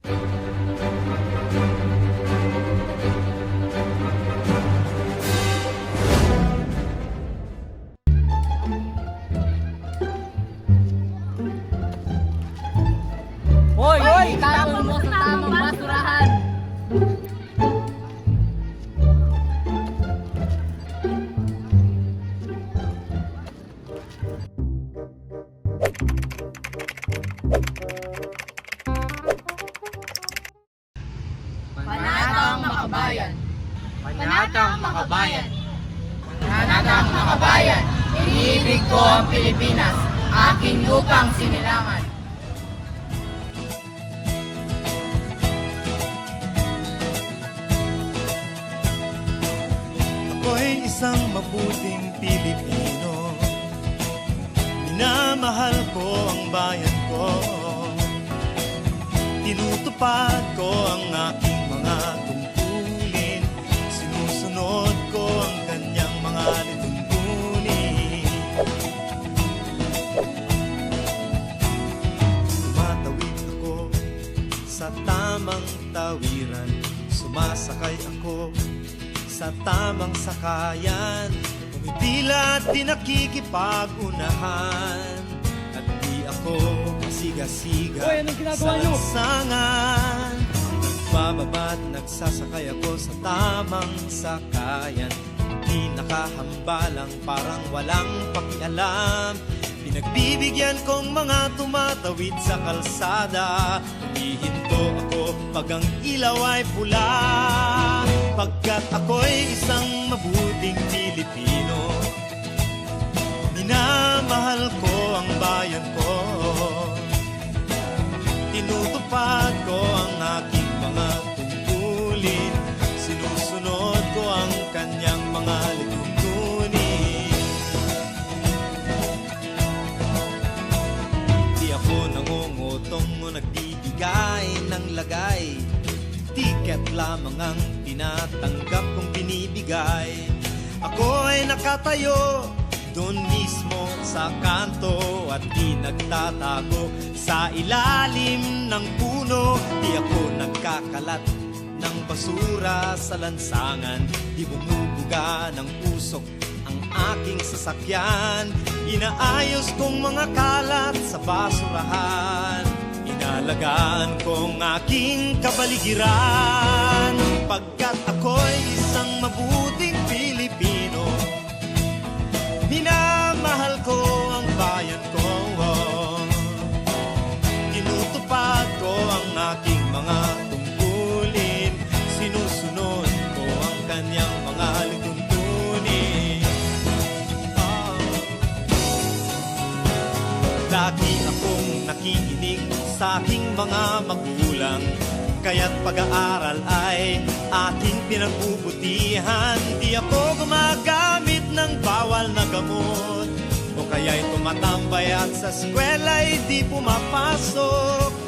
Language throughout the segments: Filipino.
Hoy! Itapon mo sa tamang basurahan. Panatang Makabayan. Panatang Makabayan. Panatang Makabayan. Iniibig ko ang Pilipinas, aking lupang sinilangan. Ako'y isang mabuting Pilipino. Minamahal ko ang bayan ko. Tinutupad ko ang aking mga tungkulin. Sinusunod ko ang kanyang mga lituntunin. Tumatawid ako sa tamang tawiran. Sumasakay ako sa tamang sakayan. Pumipila at di nakikipag-unahan. At di ako masiga-siga sa lansangan. Nagbababa at nagsasakay ako sa tamang sakayan. Di nakahambalang parang walang pakialam. Pinagbibigyan kong mga tumatawid sa kalsada. Humihinto ako pag ang ilaw ay pula. Pagkat ako'y isang mabuting Pilipino. Minamahal ko ang bayan ko. Tinutupad ko ang aking mga tungkulin. Sinusunod ko ang kanyang mga lituntunin. Di ako nangungutong o nagbibigay ng lagay. Tiket lamang ang tinatanggap kong binibigay. Ako ay nakatayo doon mismo sa kanto at di nagtatago sa ilalim ng puno. Di ako nagkakalat ng basura sa lansangan. Di bumubuga ng usok ang aking sasakyan. Inaayos kong mga kalat sa basurahan. Inalagaan kong aking kabaligiran. Pagkat ako'y isang mabuting Pilipino. Minamahal ko ang bayan ko. Tinutupad ko ang aking mga tungkulin. Sinusunod ko ang kanyang mga lituntunin. Lagi akong nakikinig sa aking mga magulang. Kaya't pag-aaral ay aking pinagbubutihan. Di ako gumagamit ng bawal na gamot, o kaya'y tumatambay at sa eskwela'y di pumapasok.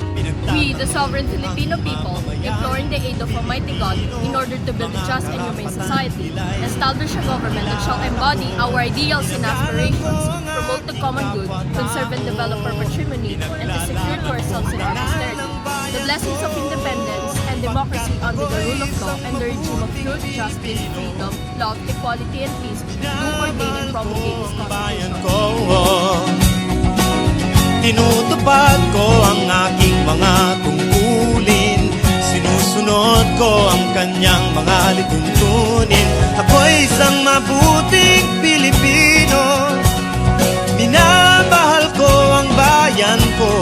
We, the sovereign Filipino people, imploring the aid of Almighty God in order to build a just and humane society, establish a government that shall embody our ideals and aspirations, promote the common good, conserve and develop our patrimony, and to secure to ourselves and our posterity the blessings of independence and democracy under the rule of law and the regime of truth, justice, freedom, love, equality, and peace, do ordain and promulgate this Constitution. Tinutupad ko ang aking mga tungkulin. Sinusunod ko ang kanyang mga lituntunin. Ako'y isang mabuting Pilipino. Minamahal ko ang bayan ko.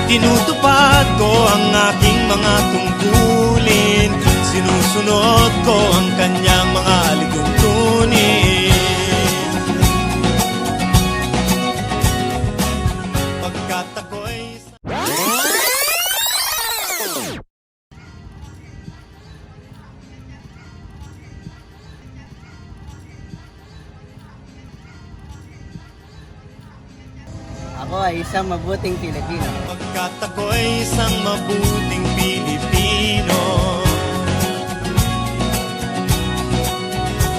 Tinutupad ko ang aking mga tungkulin. Sinusunod ko ang kanyang mga lituntunin. Pagkat ako'y Ako ay isang mabuting Pilipino. Pagkat ako'y isang mabuting Pilipino.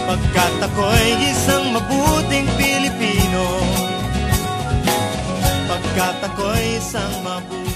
Pagkat ako'y isang mabuting Pilipino. Pagkat ako'y isang mabuting